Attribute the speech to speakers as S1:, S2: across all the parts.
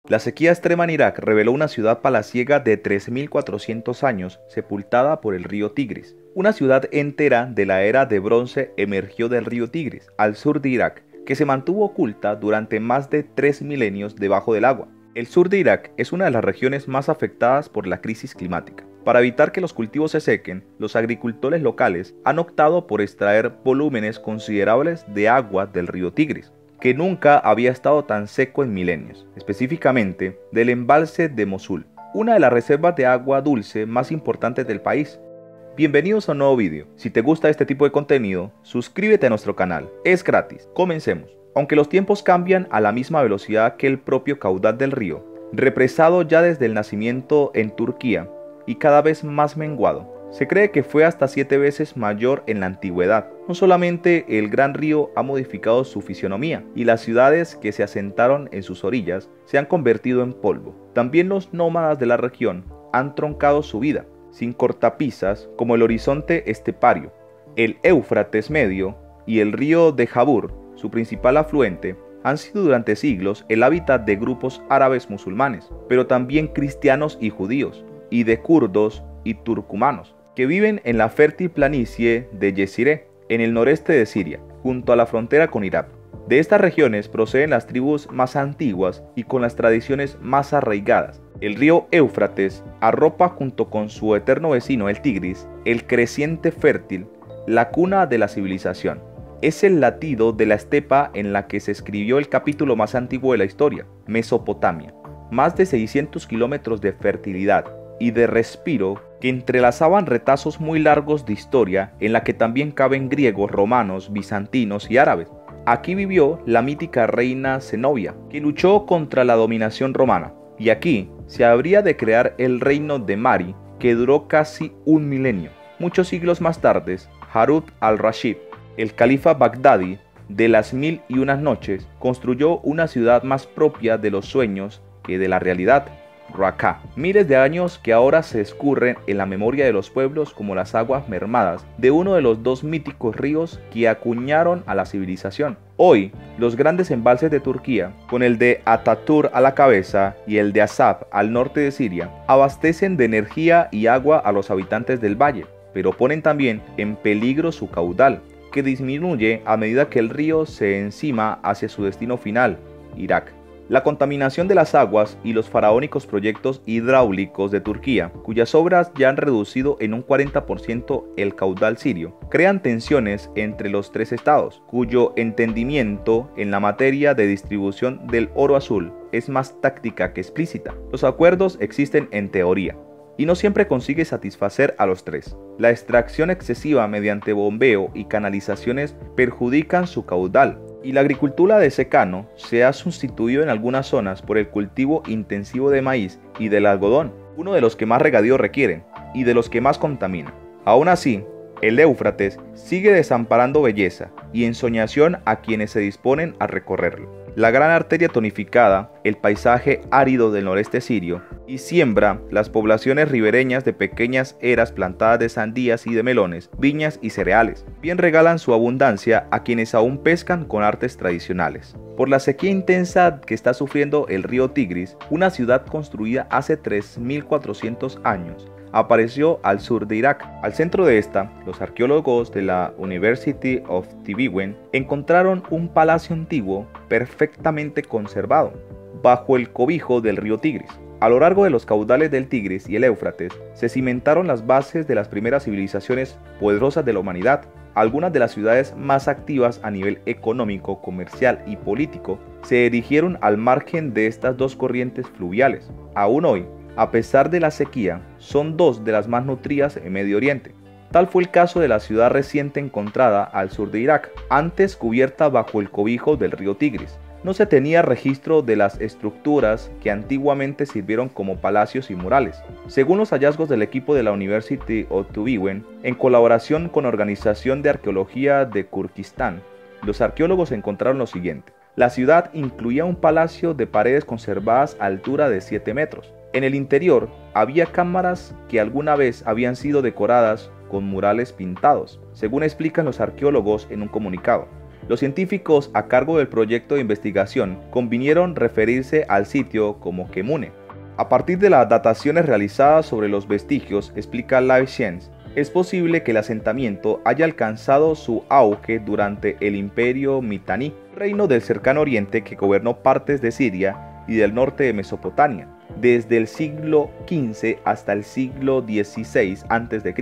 S1: La sequía extrema en Irak reveló una ciudad palaciega de 3.400 años sepultada por el río Tigris. Una ciudad entera de la era de bronce emergió del río Tigris, al sur de Irak, que se mantuvo oculta durante más de 3 milenios debajo del agua. El sur de Irak es una de las regiones más afectadas por la crisis climática. Para evitar que los cultivos se sequen, los agricultores locales han optado por extraer volúmenes considerables de agua del río Tigris, que nunca había estado tan seco en milenios, específicamente del embalse de Mosul, una de las reservas de agua dulce más importantes del país. Bienvenidos a un nuevo vídeo. Si te gusta este tipo de contenido, suscríbete a nuestro canal, es gratis. Comencemos. Aunque los tiempos cambian a la misma velocidad que el propio caudal del río, represado ya desde el nacimiento en Turquía y cada vez más menguado, se cree que fue hasta 7 veces mayor en la antigüedad. No solamente el gran río ha modificado su fisionomía y las ciudades que se asentaron en sus orillas se han convertido en polvo, también los nómadas de la región han troncado su vida, sin cortapisas como el horizonte estepario. El Éufrates medio y el río de Jabur, su principal afluente, han sido durante siglos el hábitat de grupos árabes musulmanes, pero también cristianos y judíos, y de kurdos y turcumanos, que viven en la fértil planicie de Yeziré, en el noreste de Siria, junto a la frontera con Irak. De estas regiones proceden las tribus más antiguas y con las tradiciones más arraigadas. El río Éufrates arropa junto con su eterno vecino el Tigris, el creciente fértil, la cuna de la civilización. Es el latido de la estepa en la que se escribió el capítulo más antiguo de la historia, Mesopotamia. Más de 600 kilómetros de fertilidad y de respiro que entrelazaban retazos muy largos de historia en la que también caben griegos, romanos, bizantinos y árabes. Aquí vivió la mítica reina Zenobia, que luchó contra la dominación romana, y aquí se habría de crear el reino de Mari, que duró casi un milenio. Muchos siglos más tarde, Harun al-Rashid, el califa bagdadi de las 1001 noches, construyó una ciudad más propia de los sueños que de la realidad, Raqqa. Miles de años que ahora se escurren en la memoria de los pueblos como las aguas mermadas de uno de los dos míticos ríos que acuñaron a la civilización. Hoy, los grandes embalses de Turquía, con el de Ataturk a la cabeza y el de Asab al norte de Siria, abastecen de energía y agua a los habitantes del valle, pero ponen también en peligro su caudal, que disminuye a medida que el río se encima hacia su destino final, Irak. La contaminación de las aguas y los faraónicos proyectos hidráulicos de Turquía, cuyas obras ya han reducido en un 40% el caudal sirio, crean tensiones entre los tres estados, cuyo entendimiento en la materia de distribución del oro azul es más táctica que explícita. Los acuerdos existen en teoría, y no siempre consigue satisfacer a los tres. La extracción excesiva mediante bombeo y canalizaciones perjudican su caudal, y la agricultura de secano se ha sustituido en algunas zonas por el cultivo intensivo de maíz y del algodón, uno de los que más regadío requieren y de los que más contamina. Aún así, el Éufrates sigue desamparando belleza y ensoñación a quienes se disponen a recorrerlo. La gran arteria tonificada, el paisaje árido del noreste sirio, y siembra las poblaciones ribereñas de pequeñas eras plantadas de sandías y de melones, viñas y cereales. Bien regalan su abundancia a quienes aún pescan con artes tradicionales. Por la sequía intensa que está sufriendo el río Tigris, una ciudad construida hace 3.400 años, apareció al sur de Irak. Al centro de esta, los arqueólogos de la University of Tübingen encontraron un palacio antiguo perfectamente conservado, bajo el cobijo del río Tigris. A lo largo de los caudales del Tigris y el Éufrates se cimentaron las bases de las primeras civilizaciones poderosas de la humanidad. Algunas de las ciudades más activas a nivel económico, comercial y político se erigieron al margen de estas dos corrientes fluviales. Aún hoy, a pesar de la sequía, son dos de las más nutridas en Medio Oriente. Tal fue el caso de la ciudad reciente encontrada al sur de Irak, antes cubierta bajo el cobijo del río Tigris. No se tenía registro de las estructuras que antiguamente sirvieron como palacios y murales. Según los hallazgos del equipo de la University of Tübingen, en colaboración con la Organización de Arqueología de Kirguistán, los arqueólogos encontraron lo siguiente. La ciudad incluía un palacio de paredes conservadas a altura de 7 metros. En el interior había cámaras que alguna vez habían sido decoradas con murales pintados, según explican los arqueólogos en un comunicado. Los científicos a cargo del proyecto de investigación convinieron referirse al sitio como Kemune. A partir de las dataciones realizadas sobre los vestigios, explica Life Science, es posible que el asentamiento haya alcanzado su auge durante el Imperio Mitanni, reino del cercano oriente que gobernó partes de Siria y del norte de Mesopotamia, desde el siglo XV hasta el siglo XVI a.C.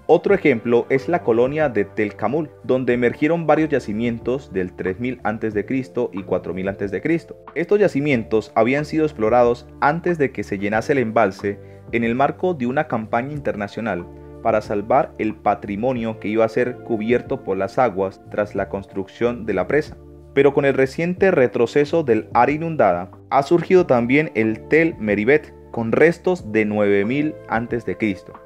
S1: Otro ejemplo es la colonia de Tel Kamul, donde emergieron varios yacimientos del 3000 a.C. y 4000 a.C. Estos yacimientos habían sido explorados antes de que se llenase el embalse en el marco de una campaña internacional para salvar el patrimonio que iba a ser cubierto por las aguas tras la construcción de la presa. Pero con el reciente retroceso del área inundada, ha surgido también el Tel Meribet, con restos de 9000 a.C.,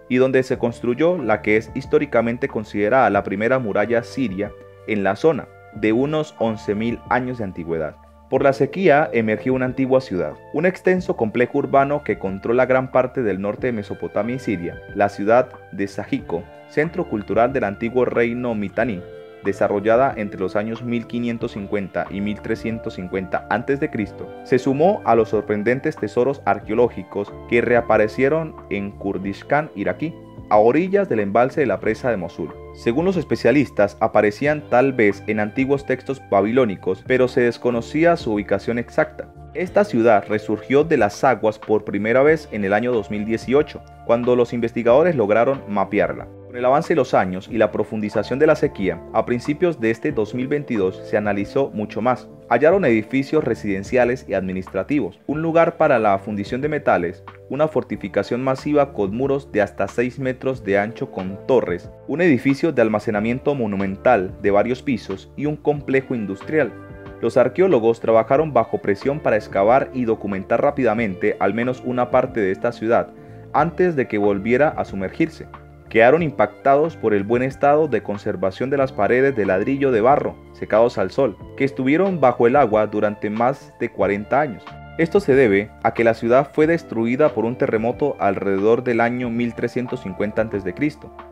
S1: y donde se construyó la que es históricamente considerada la primera muralla siria en la zona, de unos 11.000 años de antigüedad. Por la sequía emergió una antigua ciudad, un extenso complejo urbano que controla gran parte del norte de Mesopotamia y Siria, la ciudad de Sajico, centro cultural del antiguo reino Mitanni, desarrollada entre los años 1550 y 1350 a.C., se sumó a los sorprendentes tesoros arqueológicos que reaparecieron en Kurdistán iraquí, a orillas del embalse de la presa de Mosul. Según los especialistas, aparecían tal vez en antiguos textos babilónicos, pero se desconocía su ubicación exacta. Esta ciudad resurgió de las aguas por primera vez en el año 2018, cuando los investigadores lograron mapearla. Con el avance de los años y la profundización de la sequía, a principios de este 2022 se analizó mucho más. Hallaron edificios residenciales y administrativos, un lugar para la fundición de metales, una fortificación masiva con muros de hasta 6 metros de ancho con torres, un edificio de almacenamiento monumental de varios pisos y un complejo industrial. Los arqueólogos trabajaron bajo presión para excavar y documentar rápidamente al menos una parte de esta ciudad antes de que volviera a sumergirse. Quedaron impactados por el buen estado de conservación de las paredes de ladrillo de barro, secados al sol, que estuvieron bajo el agua durante más de 40 años. Esto se debe a que la ciudad fue destruida por un terremoto alrededor del año 1350 a.C.,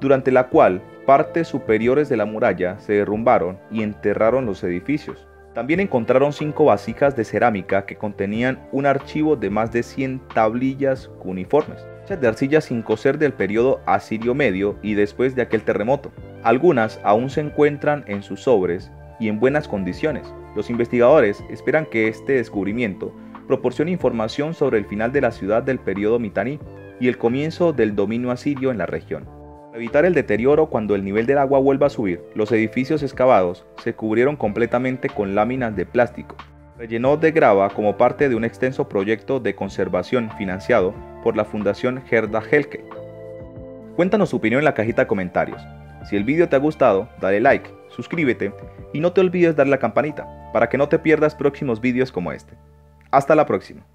S1: durante la cual partes superiores de la muralla se derrumbaron y enterraron los edificios. También encontraron 5 vasijas de cerámica que contenían un archivo de más de 100 tablillas cuneiformes, hechas de arcilla sin cocer del periodo asirio medio y después de aquel terremoto. Algunas aún se encuentran en sus sobres y en buenas condiciones. Los investigadores esperan que este descubrimiento proporcione información sobre el final de la ciudad del periodo Mitanni y el comienzo del dominio asirio en la región. Para evitar el deterioro cuando el nivel del agua vuelva a subir, los edificios excavados se cubrieron completamente con láminas de plástico, relleno de grava como parte de un extenso proyecto de conservación financiado por la Fundación Gerda Helke. Cuéntanos su opinión en la cajita de comentarios. Si el vídeo te ha gustado, dale like, suscríbete y no te olvides darle a la campanita para que no te pierdas próximos vídeos como este. Hasta la próxima.